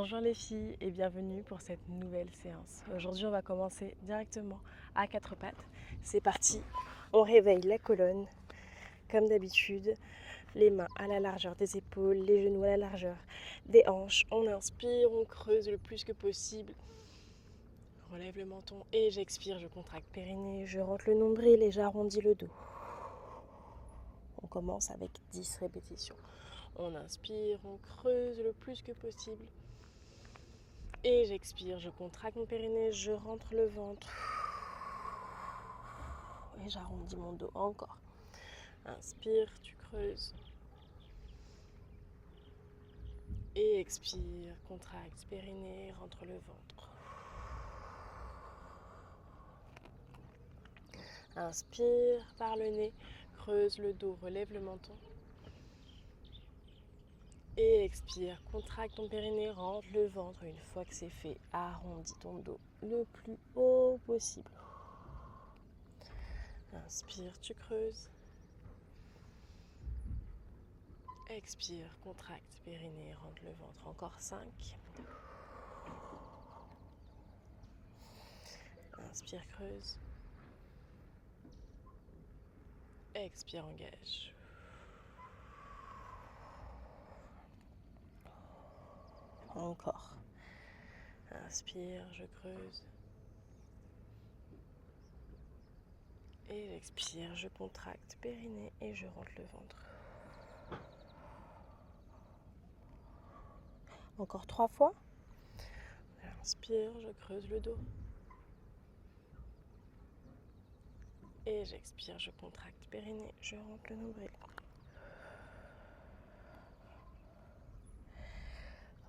Bonjour les filles et bienvenue pour cette nouvelle séance. Aujourd'hui on va commencer directement à quatre pattes. C'est parti, on réveille la colonne comme d'habitude, les mains à la largeur des épaules, les genoux à la largeur des hanches. On inspire, on creuse le plus que possible. Relève le menton et j'expire, je contracte périnée, je rentre le nombril et j'arrondis le dos. On commence avec 10 répétitions. On inspire, on creuse le plus que possible. Et j'expire, je contracte mon périnée, je rentre le ventre. Et j'arrondis mon dos encore. Inspire, tu creuses. Et expire, contracte périnée, rentre le ventre. Inspire par le nez, creuse le dos, relève le menton. Et expire, contracte ton périnée, rentre le ventre. Une fois que c'est fait, arrondis ton dos le plus haut possible. Inspire, tu creuses. Expire, contracte périnée, rentre le ventre. Encore 5. Inspire, creuse. Expire, engage. Encore. Inspire, je creuse. Et j'expire, je contracte périnée et je rentre le ventre. Encore 3 fois. Inspire, je creuse le dos. Et j'expire, je contracte périnée, je rentre le nombril.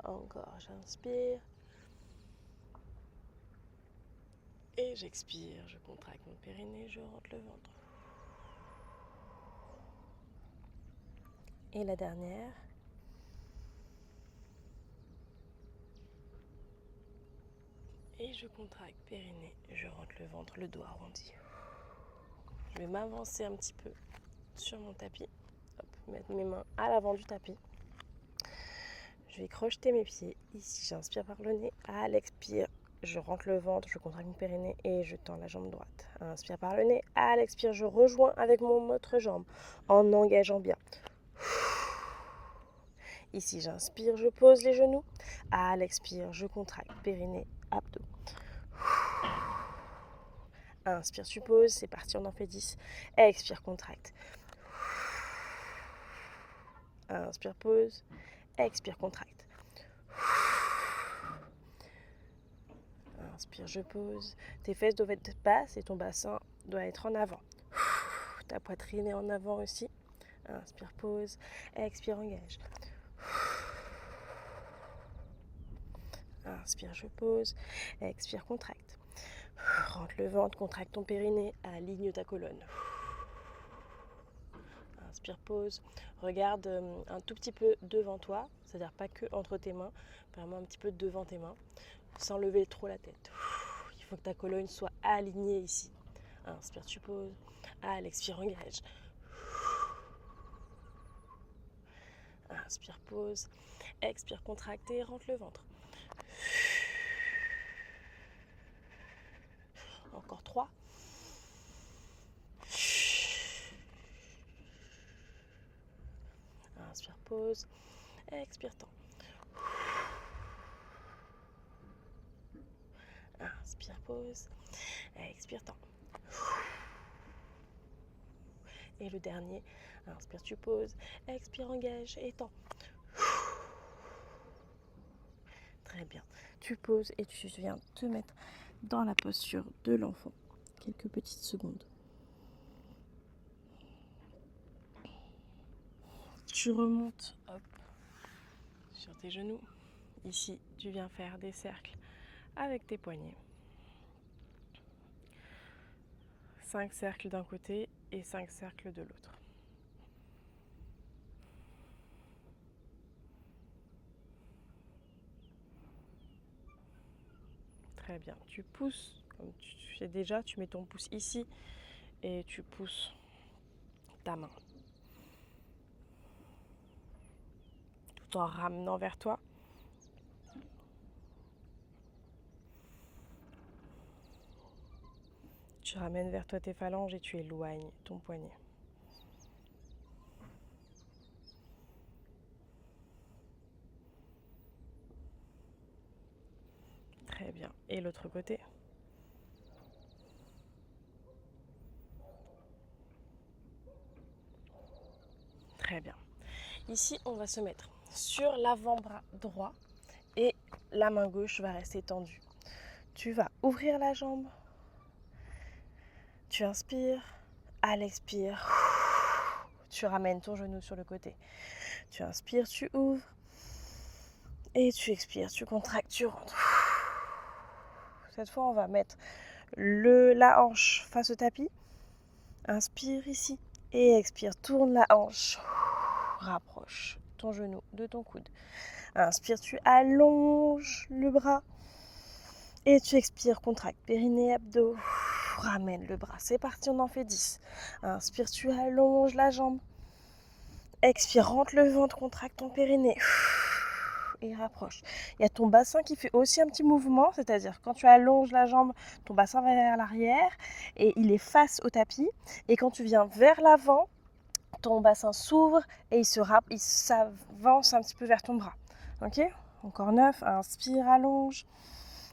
Encore, j'inspire. Et j'expire, je contracte mon périnée, je rentre le ventre. Et la dernière. Et je contracte périnée, je rentre le ventre, le dos arrondi. Je vais m'avancer un petit peu sur mon tapis. Hop, mettre mes mains à l'avant du tapis. Je vais crocheter mes pieds. Ici, j'inspire par le nez. À l'expire, je rentre le ventre, je contracte mon périnée et je tends la jambe droite. Inspire par le nez. À l'expire, je rejoins avec mon autre jambe en engageant bien. Ici, j'inspire, je pose les genoux. À l'expire, je contracte périnée, abdos. Inspire, tu poses. C'est parti, on en fait 10. Expire, contracte. Inspire, pause. Expire, contracte. Inspire, je pose. Tes fesses doivent être basses et ton bassin doit être en avant. Ta poitrine est en avant aussi. Inspire, pause. Expire, engage. Inspire, je pose. Expire, contracte. Rentre le ventre, contracte ton périnée, aligne ta colonne. Inspire, pause. Regarde un tout petit peu devant toi, c'est-à-dire pas que entre tes mains, vraiment un petit peu devant tes mains, sans lever trop la tête. Il faut que ta colonne soit alignée ici. Inspire, tu poses. Expire, engage. Inspire, pause. Expire, contracte et rentre le ventre. Encore 3. Inspire, pause. Expire, temps. Inspire, pause. Expire, temps. Et le dernier. Inspire, tu poses. Expire, engage et temps. Très bien. Tu poses et tu viens te mettre dans la posture de l'enfant. Quelques petites secondes. Tu remontes, hop, sur tes genoux. Ici, tu viens faire des cercles avec tes poignets. 5 cercles d'un côté et 5 cercles de l'autre. Très bien. Tu pousses, comme tu fais déjà, tu mets ton pouce ici et tu pousses ta main. Tout en ramenant vers toi. Tu ramènes vers toi tes phalanges et tu éloignes ton poignet. Très bien. Et l'autre côté. Très bien. Ici, on va se mettre sur l'avant-bras droit et la main gauche va rester tendue. Tu vas ouvrir la jambe. Tu inspires. À l'expire, tu ramènes ton genou sur le côté. Tu inspires, tu ouvres. Et tu expires, tu contractes, tu rentres. Cette fois, on va mettre la hanche face au tapis. Inspire ici et expire. Tourne la hanche. Rapproche ton genou de ton coude. Inspire, tu allonges le bras. Et tu expires, contracte périnée, abdos. Ramène le bras. C'est parti, on en fait 10. Inspire, tu allonges la jambe. Expire, rentre le ventre, contracte ton périnée. Et rapproche. Il y a ton bassin qui fait aussi un petit mouvement, c'est-à-dire quand tu allonges la jambe, ton bassin va vers l'arrière et il est face au tapis. Et quand tu viens vers l'avant, ton bassin s'ouvre et il s'avance un petit peu vers ton bras. Ok ? Encore 9. Inspire, allonge.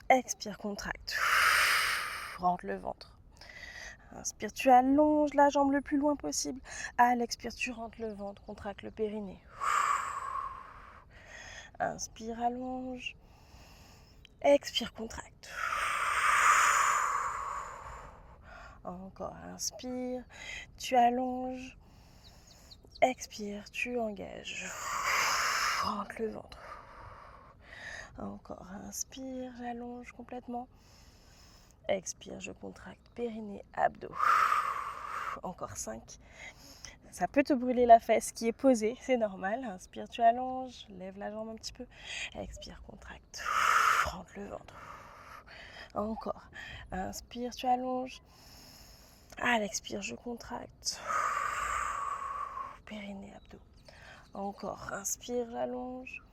Expire, contracte. Rentre le ventre. Inspire, tu allonges la jambe le plus loin possible. À l'expire, tu rentres le ventre, contracte le périnée. Inspire, allonge. Expire, contracte. Encore, inspire, tu allonges. Expire, tu engages. Rentre le ventre. Encore, inspire, j'allonge complètement. Expire, je contracte périnée, abdos. Encore 5. Ça peut te brûler la fesse qui est posée, c'est normal. Inspire, tu allonges, lève la jambe un petit peu. Expire, contracte. Rentre le ventre. Encore. Inspire, tu allonges. À l'expire, je contracte. Périnée, abdos. Encore. Inspire, j'allonge.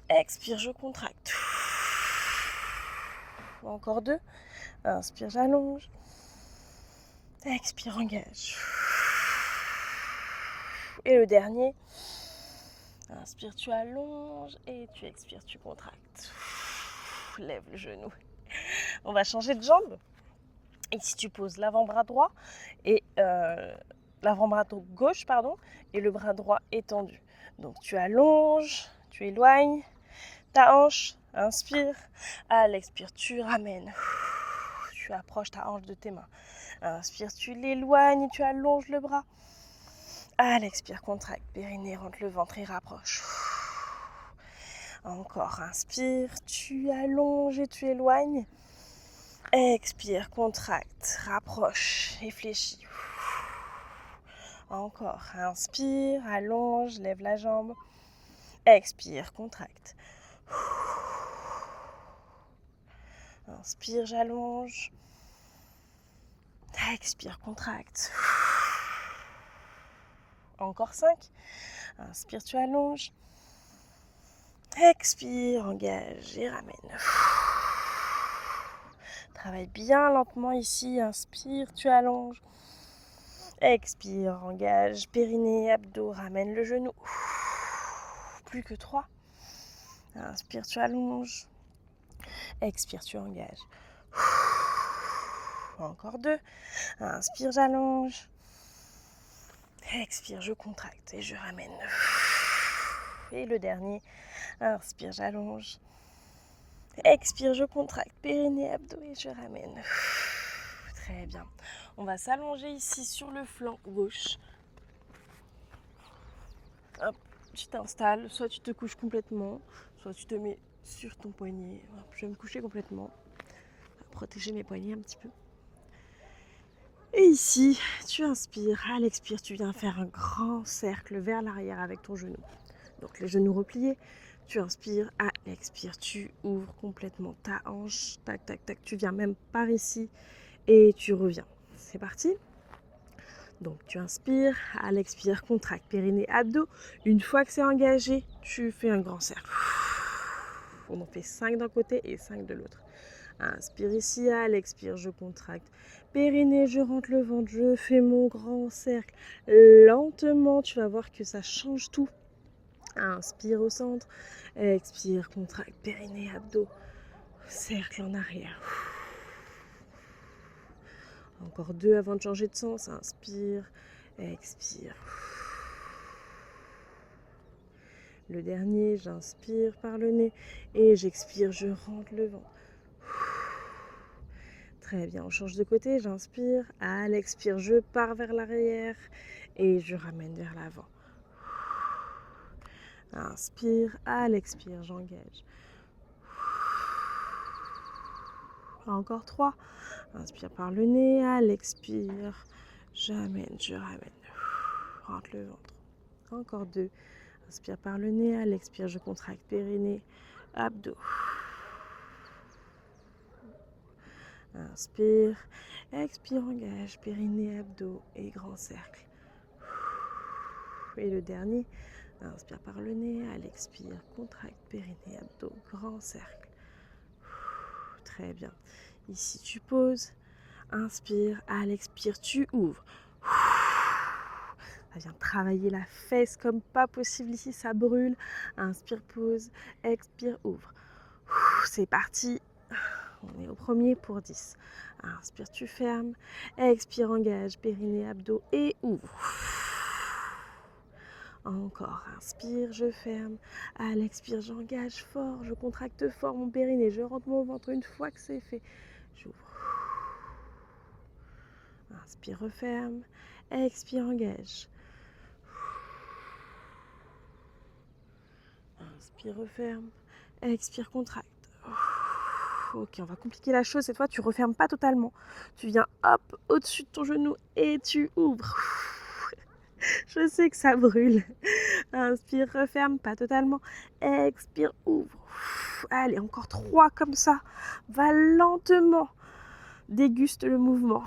Expire, je contracte. Encore 2. Inspire, j'allonge. Expire, engage. Et le dernier. Inspire, tu allonges et tu expires, tu contractes. Lève le genou. On va changer de jambe. Ici, tu poses l'avant-bras droit et l'avant-bras gauche, et le bras droit étendu. Donc, tu allonges, tu éloignes ta hanche. Inspire. À l'expire, tu ramènes. Tu approches ta hanche de tes mains. Inspire, tu l'éloignes, tu allonges le bras. À l'expire, contracte, périnée, rentre le ventre et rapproche. Encore, inspire, tu allonges et tu éloignes. Expire, contracte, rapproche et fléchis. Encore, inspire, allonge, lève la jambe. Expire, contracte. Inspire, j'allonge. Expire, contracte. Encore 5. Inspire, tu allonges. Expire, engage et ramène. Travaille bien lentement ici. Inspire, tu allonges. Expire, engage, périnée, abdos, ramène le genou. Plus que 3. Inspire, tu allonges. Expire, tu engages. Encore 2. Inspire, j'allonge. Expire, je contracte et je ramène. Et le dernier. Inspire, j'allonge. Expire, je contracte. Périnée, abdos et je ramène. Très bien. On va s'allonger ici sur le flanc gauche. Hop, tu t'installes. Soit tu te couches complètement, soit tu te mets sur ton poignet. Hop, je vais me coucher complètement. Protéger mes poignets un petit peu. Et ici, tu inspires. À l'expire, tu viens faire un grand cercle vers l'arrière avec ton genou. Donc les genoux repliés. Tu inspires, à l'expire, tu ouvres complètement ta hanche. Tac, tac, tac. Tu viens même par ici et tu reviens. C'est parti. Donc tu inspires, à l'expire, contracte périnée, abdos. Une fois que c'est engagé, tu fais un grand cercle. On en fait 5 d'un côté et 5 de l'autre. Inspire ici, à l'expire, je contracte. Périnée, je rentre le ventre, je fais mon grand cercle. Lentement, tu vas voir que ça change tout. Inspire au centre, expire, contracte, périnée, abdos, cercle en arrière. Encore 2 avant de changer de sens. Inspire, expire. Le dernier, j'inspire par le nez et j'expire, je rentre le ventre. Très bien, on change de côté, j'inspire, à l'expire, je pars vers l'arrière et je ramène vers l'avant. Inspire, à l'expire, j'engage. Encore 3. Inspire par le nez, à l'expire, j'amène, je ramène. Rentre le ventre. Encore 2. Inspire par le nez, à l'expire, je contracte périnée, abdos. Inspire, expire, engage, périnée, abdos et grand cercle. Et le dernier, inspire par le nez, à l'expire, contracte, périnée, abdos, grand cercle. Très bien. Ici, tu poses. Inspire, à l'expire, tu ouvres. Ça vient travailler la fesse comme pas possible ici, ça brûle. Inspire, pause, expire, ouvre. C'est parti. On est au premier pour 10. Inspire, tu fermes. Expire, engage, périnée, abdos et ouvre. Encore, inspire, je ferme. À l'expire, j'engage fort, je contracte fort mon périnée, je rentre mon ventre. Une fois que c'est fait, j'ouvre. Inspire, referme. Expire, engage. Inspire, referme. Expire, contracte. Ok, on va compliquer la chose. Cette fois, tu refermes pas totalement. Tu viens hop au-dessus de ton genou et tu ouvres. Je sais que ça brûle. Inspire, referme, pas totalement. Expire, ouvre. Allez, encore 3 comme ça. Va lentement. Déguste le mouvement.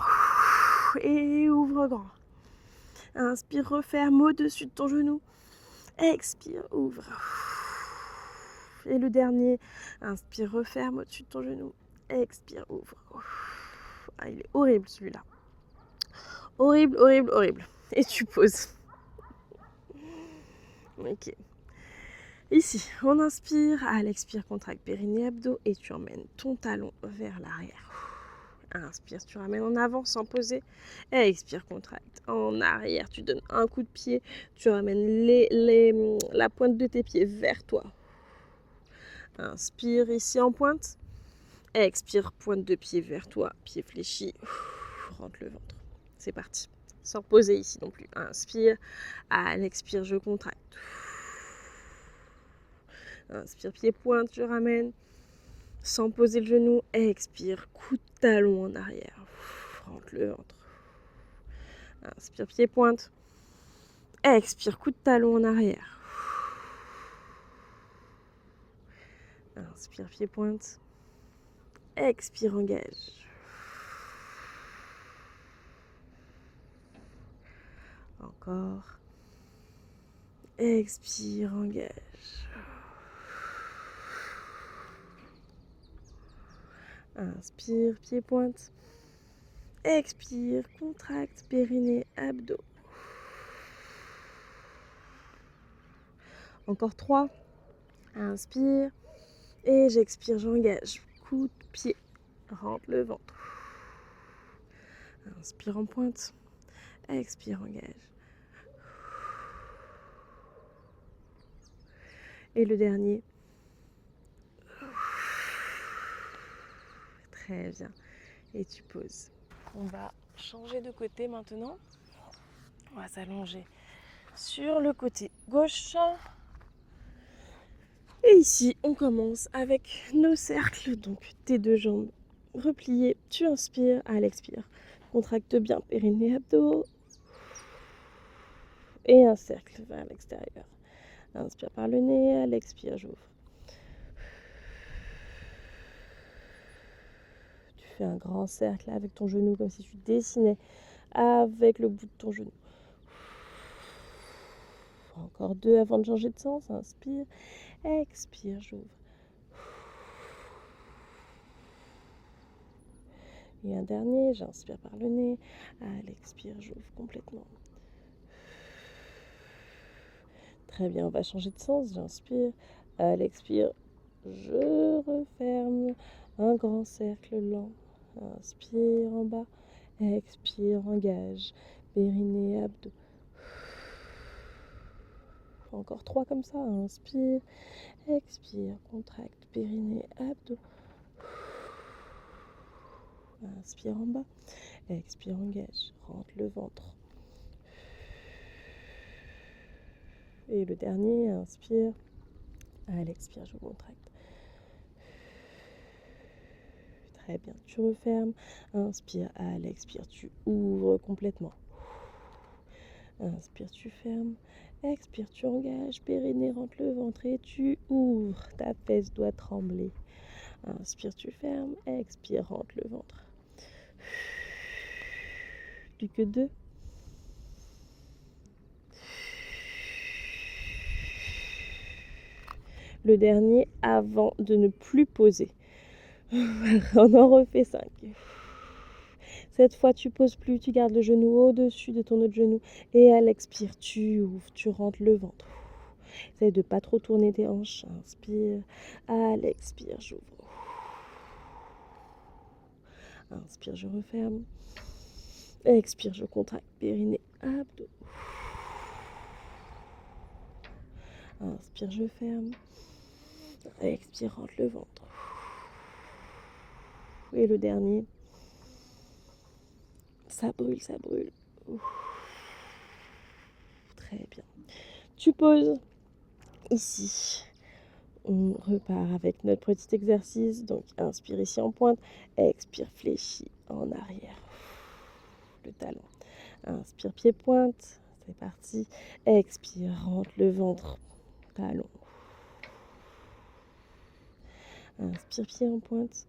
Et ouvre grand. Inspire, referme au-dessus de ton genou. Expire, ouvre. Et le dernier. Inspire, referme au-dessus de ton genou. Expire, ouvre. Ah, il est horrible celui-là. Horrible, horrible, horrible. Et tu poses. Ok. Ici, on inspire, à l'expire, contracte périnée, abdos et tu emmènes ton talon vers l'arrière. Inspire, tu ramènes en avant sans poser. Expire, contracte. En arrière, tu donnes un coup de pied. Tu ramènes la pointe de tes pieds vers toi. Inspire ici en pointe. Expire, pointe de pied vers toi. Pied fléchi. Rentre le ventre. C'est parti. Sans poser ici non plus. Inspire. À l'expire, je contracte. Inspire, pied pointe, je ramène. Sans poser le genou. Expire, coup de talon en arrière. Rentre le ventre. Inspire, pied pointe. Expire, coup de talon en arrière. Inspire, pied pointe. Expire, engage. Encore. Expire, engage. Inspire, pied pointe. Expire, contracte, périnée, abdos. Encore 3. Inspire. Et j'expire, j'engage. Coup de pied. Rentre le ventre. Inspire en pointe. Expire, engage. Et le dernier. Très bien. Et tu poses. On va changer de côté maintenant. On va s'allonger sur le côté gauche. Et ici, on commence avec nos cercles. Donc, tes 2 jambes repliées. Tu inspires, à l'expire. Contracte bien périnée, abdos. Et un cercle vers l'extérieur. Inspire par le nez, à l'expire, j'ouvre. Tu fais un grand cercle avec ton genou comme si tu dessinais avec le bout de ton genou. Encore 2 avant de changer de sens. Inspire, expire, j'ouvre. Et un dernier, j'inspire par le nez. À l'expire, j'ouvre complètement. Très bien, on va changer de sens. J'inspire. À l'expire, je referme. Un grand cercle lent. Inspire en bas. Expire, engage. Périnée, abdos. Encore 3 comme ça. Inspire. Expire, contracte. Périnée, abdos. Inspire en bas. Expire, engage. Rentre le ventre. Et le dernier, inspire. À l'expire, je contracte. Très bien, tu refermes. Inspire, à l'expire, tu ouvres complètement. Inspire, tu fermes. Expire, tu engages. Périnée, rentre le ventre et tu ouvres. Ta fesse doit trembler. Inspire, tu fermes. Expire, rentre le ventre. Plus que 2. Le dernier avant de ne plus poser. On en refait 5. Cette fois, tu poses plus, tu gardes le genou au-dessus de ton autre genou. Et à l'expire, tu ouvres, tu rentres le ventre. Essaye de ne pas trop tourner tes hanches. Inspire. À l'expire, j'ouvre. Inspire, je referme. Expire, je contracte. Périnée, abdos. Inspire, je ferme. Expire, rentre le ventre. Et le dernier. Ça brûle, ça brûle. Très bien. Tu poses ici. On repart avec notre petit exercice. Donc, inspire ici en pointe. Expire, fléchis en arrière. Le talon. Inspire, pied pointe. C'est parti. Expire, rentre le ventre. Talon. Inspire, pied en pointe.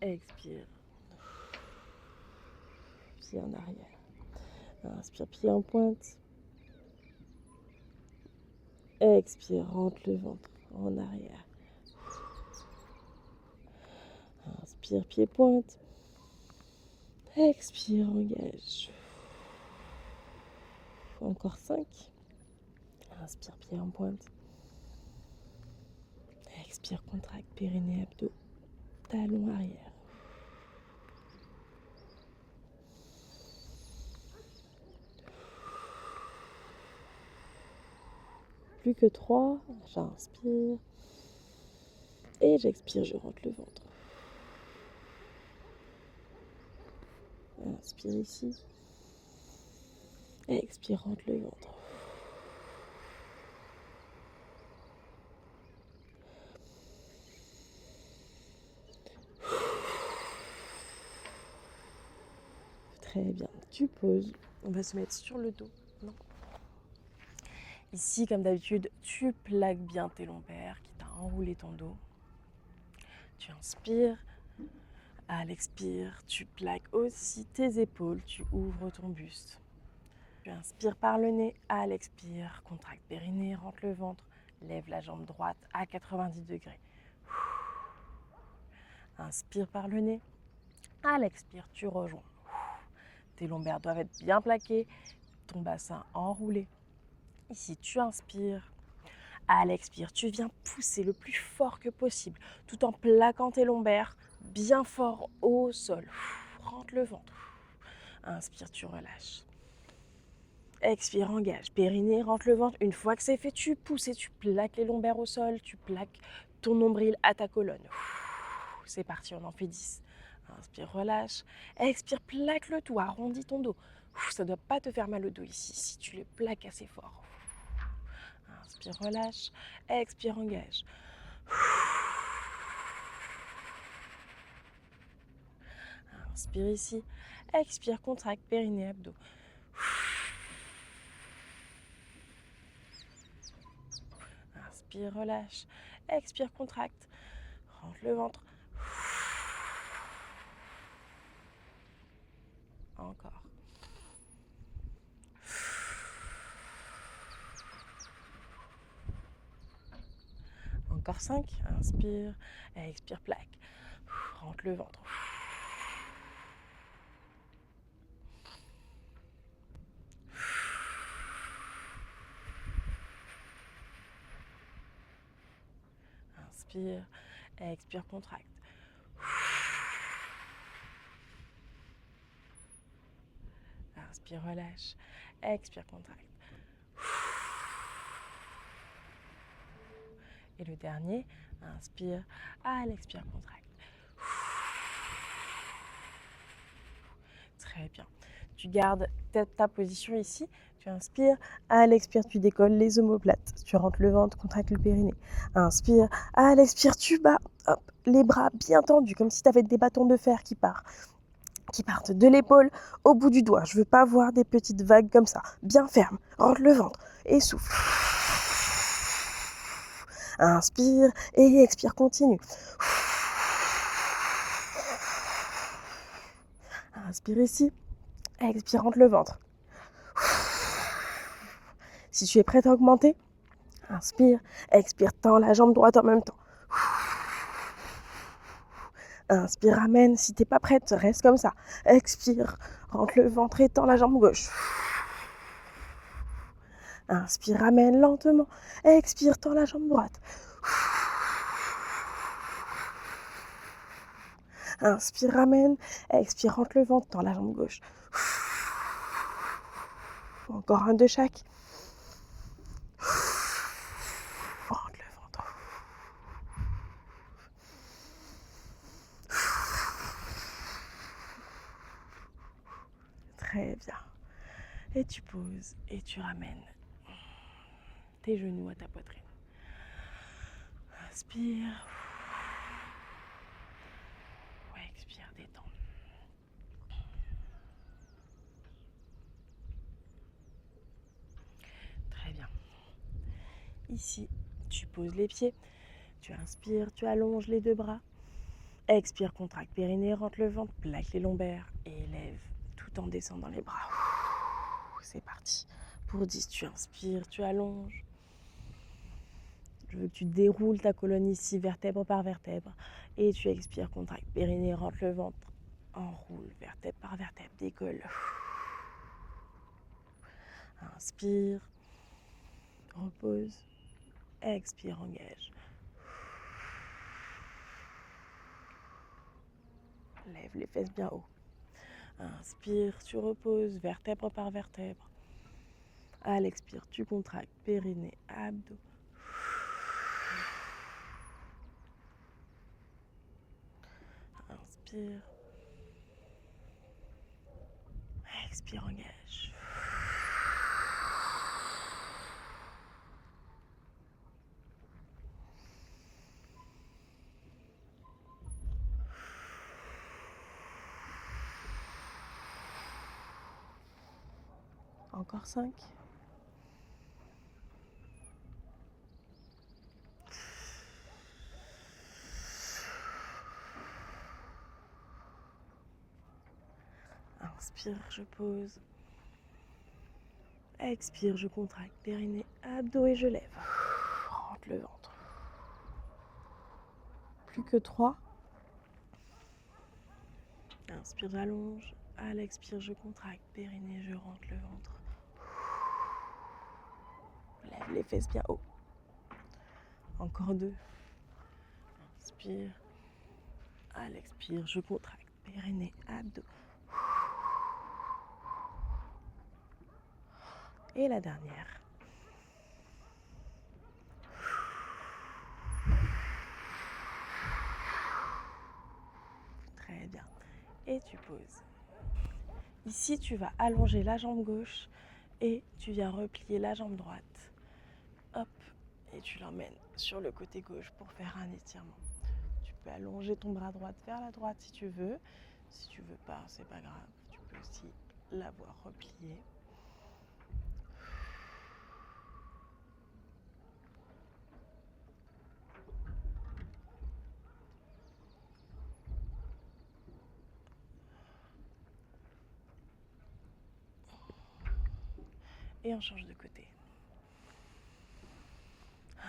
Expire. Pied en arrière. Inspire, pied en pointe. Expire, rentre le ventre en arrière. Inspire, pied pointe. Expire, engage. Encore 5. Inspire, pied en pointe. Expire, contracte, périnée, abdos. Talon arrière. Plus que 3. J'inspire. Et j'expire, je rentre le ventre. Inspire ici. Expire, rentre le ventre. Très bien. Tu poses. On va se mettre sur le dos. Non. Ici, comme d'habitude, tu plaques bien tes lombaires qui t'a enroulé ton dos. Tu inspires. À l'expire, tu plaques aussi tes épaules. Tu ouvres ton buste. Tu inspires par le nez. À l'expire, contracte périnée, rentre le ventre. Lève la jambe droite à 90 degrés. Inspire par le nez. À l'expire, tu rejoins. Tes lombaires doivent être bien plaqués. Ton bassin enroulé. Ici, tu inspires. À l'expire, tu viens pousser le plus fort que possible, tout en plaquant tes lombaires bien fort au sol. Rentre le ventre. Inspire, tu relâches. Expire, engage. Périnée, rentre le ventre. Une fois que c'est fait, tu pousses et tu plaques les lombaires au sol. Tu plaques ton nombril à ta colonne. C'est parti, on en fait 10. Inspire, relâche. Expire, plaque le tout, arrondis ton dos. Ça ne doit pas te faire mal au dos ici, si tu les plaques assez fort. Inspire, relâche. Expire, engage. Inspire ici. Expire, contracte, périnée, abdos. Inspire, relâche. Expire, contracte. Rentre le ventre. Encore. Encore 5. Inspire, expire, plaque. Rentre le ventre. Inspire, expire, contracte. Inspire, relâche. Expire, contracte. Et le dernier, inspire, expire, contracte. Très bien. Tu gardes ta position ici. Tu inspires, à l'expire, tu décolles les omoplates. Tu rentres le ventre, contracte le périnée. Inspire, à l'expire, tu bats. Hop, les bras bien tendus, comme si tu avais des bâtons de fer qui partent de l'épaule au bout du doigt. Je ne veux pas voir des petites vagues comme ça. Bien ferme. Rentre le ventre et souffle. Inspire et expire, continue. Inspire ici. Expire, rentre le ventre. Si tu es prête à augmenter, inspire, expire, tends la jambe droite en même temps. Inspire, ramène. Si tu n'es pas prête, reste comme ça. Expire, rentre le ventre et tends la jambe gauche. Inspire, ramène lentement. Expire, tends la jambe droite. Inspire, ramène. Expire, rentre le ventre, tends la jambe gauche. Encore un de chaque. Rentre le ventre. Très bien. Et tu poses et tu ramènes tes genoux à ta poitrine. Inspire. Expire, détends. Très bien. Ici, tu poses les pieds. Tu inspires, tu allonges les deux bras. Expire, contracte périnée, rentre le ventre, plaque les lombaires et élève tout en descendant les bras. C'est parti. Pour 10, tu inspires, tu allonges. Je veux que tu déroules ta colonne ici, vertèbre par vertèbre. Et tu expires, contracte périnée, rentre le ventre. Enroule, vertèbre par vertèbre, décolle. Inspire. Repose. Expire, engage. Lève les fesses bien haut. Inspire, tu reposes, vertèbre par vertèbre. À l'expire, tu contractes périnée, abdos. Inspire. Expire, engage. Encore 5. Inspire, je pose. Expire, je contracte périnée, abdos et je lève. Rentre le ventre. Plus que 3. Inspire, j'allonge. À l'expire, je contracte périnée, je rentre le ventre. Lève les fesses bien haut. Encore 2. Inspire. À l'expire, je contracte périnée, abdos. Et la dernière. Très bien. Et tu poses. Ici, tu vas allonger la jambe gauche et tu viens replier la jambe droite. Hop, et tu l'emmènes sur le côté gauche pour faire un étirement. Tu peux allonger ton bras droit vers la droite si tu veux. Si tu veux pas, c'est pas grave. Tu peux aussi l'avoir replié. Et on change de côté.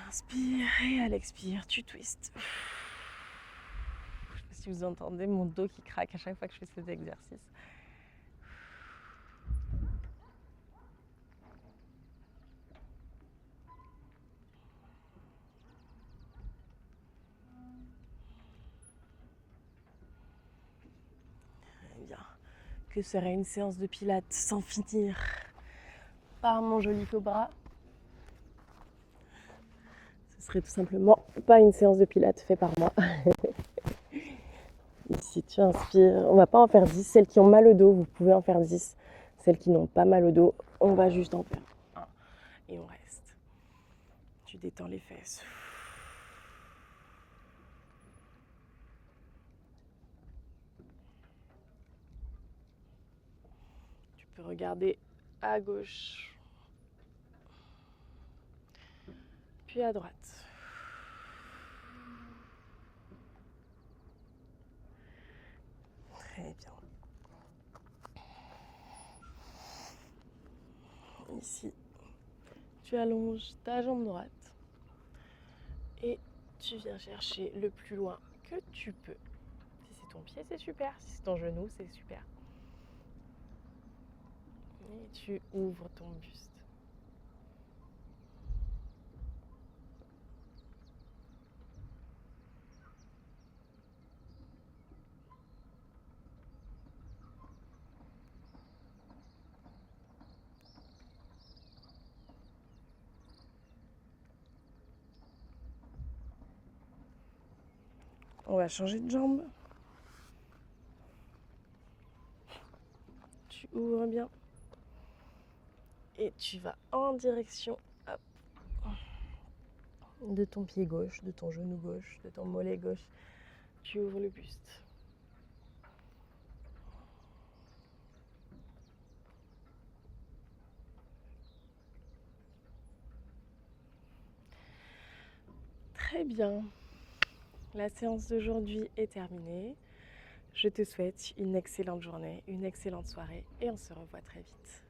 Inspire et à l'expire, tu twistes. Je ne sais pas si vous entendez mon dos qui craque à chaque fois que je fais cet exercice. Très bien. Que serait une séance de pilates sans finir par mon joli cobra? Ce serait tout simplement pas une séance de pilates faite par moi. Ici, tu inspires. On va pas en faire 10. Celles qui ont mal au dos, vous pouvez en faire 10. Celles qui n'ont pas mal au dos, on va juste en faire 1. Et on reste. Tu détends les fesses. Tu peux regarder à gauche, puis à droite. Très bien. Ici, tu allonges ta jambe droite et tu viens chercher le plus loin que tu peux. Si c'est ton pied, c'est super. Si c'est ton genou, c'est super. Et tu ouvres ton buste. On va changer de jambe. Tu ouvres bien. Et tu vas en direction de ton pied gauche, de ton genou gauche, de ton mollet gauche. Tu ouvres le buste. Très bien. La séance d'aujourd'hui est terminée. Je te souhaite une excellente journée, une excellente soirée et on se revoit très vite.